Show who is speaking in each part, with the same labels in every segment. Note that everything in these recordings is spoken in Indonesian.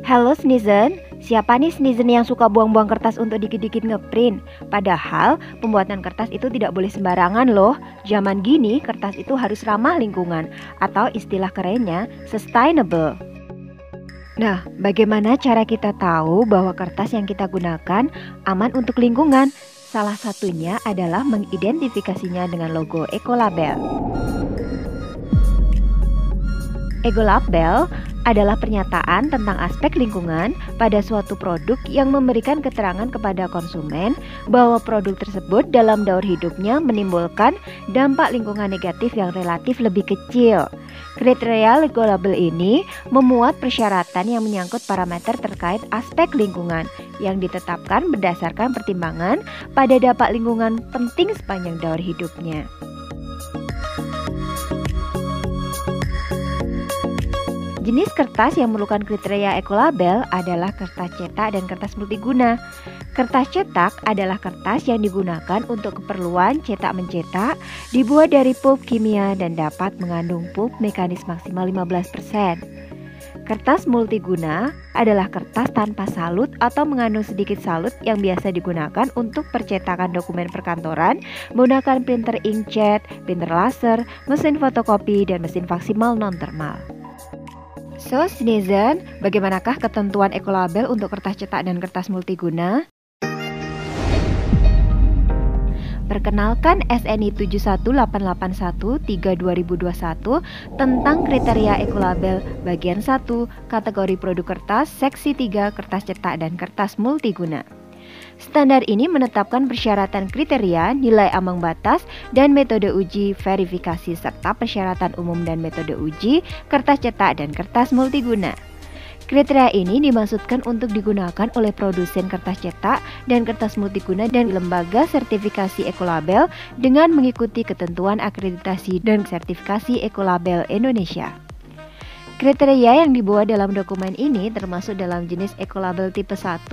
Speaker 1: Halo Sneezen, siapa nih Sneezen yang suka buang-buang kertas untuk dikit-dikit ngeprint? Padahal pembuatan kertas itu tidak boleh sembarangan loh. Zaman gini kertas itu harus ramah lingkungan atau istilah kerennya sustainable. Nah, bagaimana cara kita tahu bahwa kertas yang kita gunakan aman untuk lingkungan? Salah satunya adalah mengidentifikasinya dengan logo Ecolabel. Ecolabel adalah pernyataan tentang aspek lingkungan pada suatu produk yang memberikan keterangan kepada konsumen bahwa produk tersebut dalam daur hidupnya menimbulkan dampak lingkungan negatif yang relatif lebih kecil. Kriteria Ecolabel ini memuat persyaratan yang menyangkut parameter terkait aspek lingkungan yang ditetapkan berdasarkan pertimbangan pada dampak lingkungan penting sepanjang daur hidupnya. Jenis kertas yang memerlukan kriteria Ecolabel adalah kertas cetak dan kertas multiguna. Kertas cetak adalah kertas yang digunakan untuk keperluan cetak-mencetak, dibuat dari pulp kimia dan dapat mengandung pulp mekanis maksimal 15%. Kertas multiguna adalah kertas tanpa salut atau mengandung sedikit salut yang biasa digunakan untuk percetakan dokumen perkantoran menggunakan printer inkjet, printer laser, mesin fotokopi, dan mesin faksimal non-thermal. So, Sneezen, bagaimanakah ketentuan Ecolabel untuk kertas cetak dan kertas multiguna? Perkenalkan SNI 71881-3/2021 tentang kriteria Ecolabel bagian 1, kategori produk kertas, seksi 3, kertas cetak dan kertas multiguna. Standar ini menetapkan persyaratan kriteria, nilai ambang batas, dan metode uji verifikasi serta persyaratan umum dan metode uji kertas cetak dan kertas multiguna. Kriteria ini dimaksudkan untuk digunakan oleh produsen kertas cetak dan kertas multiguna dan lembaga sertifikasi Ecolabel dengan mengikuti ketentuan akreditasi dan sertifikasi Ecolabel Indonesia. Kriteria yang dibuat dalam dokumen ini termasuk dalam jenis Ecolabel tipe 1,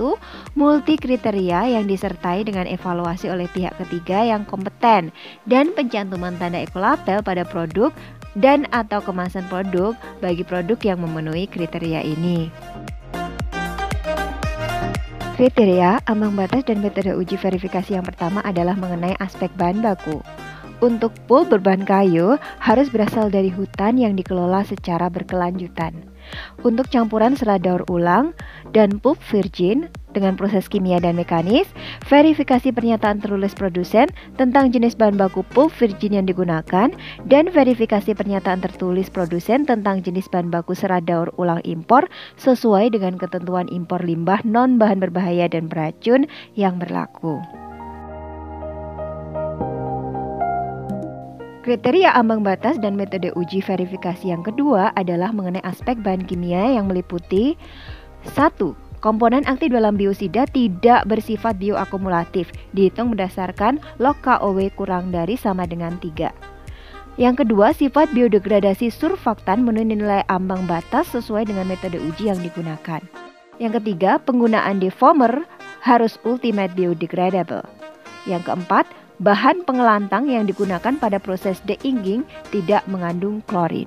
Speaker 1: multi kriteria yang disertai dengan evaluasi oleh pihak ketiga yang kompeten dan pencantuman tanda Ecolabel pada produk dan atau kemasan produk bagi produk yang memenuhi kriteria ini. Kriteria, ambang batas dan metode uji verifikasi yang pertama adalah mengenai aspek bahan baku. Untuk pulp berbahan kayu harus berasal dari hutan yang dikelola secara berkelanjutan. Untuk campuran serat daur ulang dan pulp virgin dengan proses kimia dan mekanis, verifikasi pernyataan tertulis produsen tentang jenis bahan baku pulp virgin yang digunakan dan verifikasi pernyataan tertulis produsen tentang jenis bahan baku serat daur ulang impor sesuai dengan ketentuan impor limbah non bahan berbahaya dan beracun yang berlaku. Kriteria ambang batas dan metode uji verifikasi yang kedua adalah mengenai aspek bahan kimia yang meliputi 1. Komponen aktif dalam biosida tidak bersifat bioakumulatif, dihitung berdasarkan log KOW kurang dari sama dengan 3. Yang kedua, sifat biodegradasi surfaktan memenuhi nilai ambang batas sesuai dengan metode uji yang digunakan. Yang ketiga, penggunaan defoamer harus ultimate biodegradable. Yang keempat, bahan pengelantang yang digunakan pada proses de-inking tidak mengandung klorin.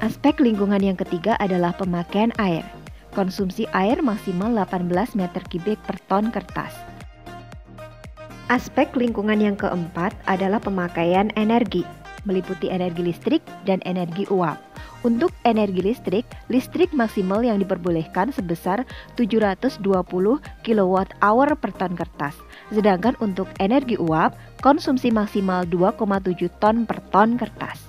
Speaker 1: Aspek lingkungan yang ketiga adalah pemakaian air. Konsumsi air maksimal 18 meter kubik per ton kertas. Aspek lingkungan yang keempat adalah pemakaian energi, meliputi energi listrik dan energi uap. Untuk energi listrik maksimal yang diperbolehkan sebesar 720 kWh per ton kertas. Sedangkan untuk energi uap, konsumsi maksimal 2,7 ton per ton kertas.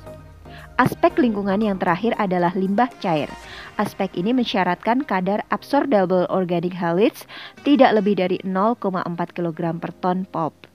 Speaker 1: Aspek lingkungan yang terakhir adalah limbah cair. Aspek ini mensyaratkan kadar absorbable organic halides tidak lebih dari 0,4 kg per ton pulp.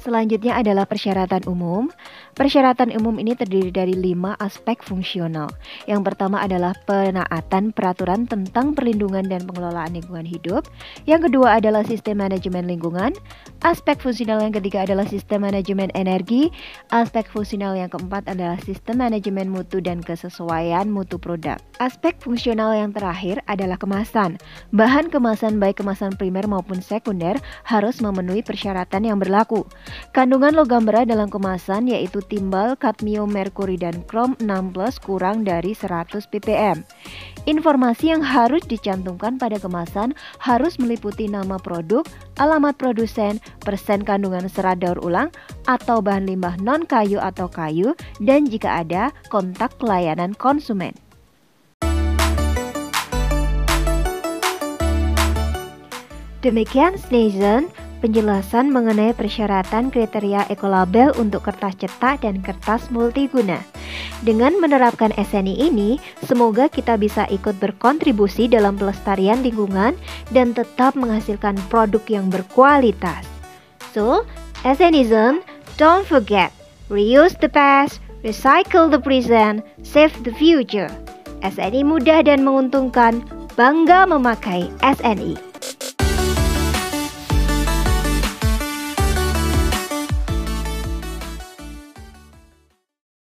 Speaker 1: Selanjutnya adalah persyaratan umum. Persyaratan umum ini terdiri dari 5 aspek fungsional. Yang pertama adalah penaatan peraturan tentang perlindungan dan pengelolaan lingkungan hidup. Yang kedua adalah sistem manajemen lingkungan. Aspek fungsional yang ketiga adalah sistem manajemen energi. Aspek fungsional yang keempat adalah sistem manajemen mutu dan kesesuaian mutu produk. Aspek fungsional yang terakhir adalah kemasan. Bahan kemasan baik kemasan primer maupun sekunder harus memenuhi persyaratan yang berlaku. Kandungan logam berat dalam kemasan yaitu timbal, kadmium, merkuri, dan krom 6+ kurang dari 100 ppm. Informasi yang harus dicantumkan pada kemasan harus meliputi nama produk, alamat produsen, persen kandungan serat daur ulang atau bahan limbah non-kayu atau kayu, dan jika ada, kontak pelayanan konsumen. Demikian Snezen penjelasan mengenai persyaratan kriteria ekolabel untuk kertas cetak dan kertas multiguna. Dengan menerapkan SNI ini, semoga kita bisa ikut berkontribusi dalam pelestarian lingkungan dan tetap menghasilkan produk yang berkualitas. So, SNism, don't forget, reuse the past, recycle the present, save the future. SNI mudah dan menguntungkan, bangga memakai SNI.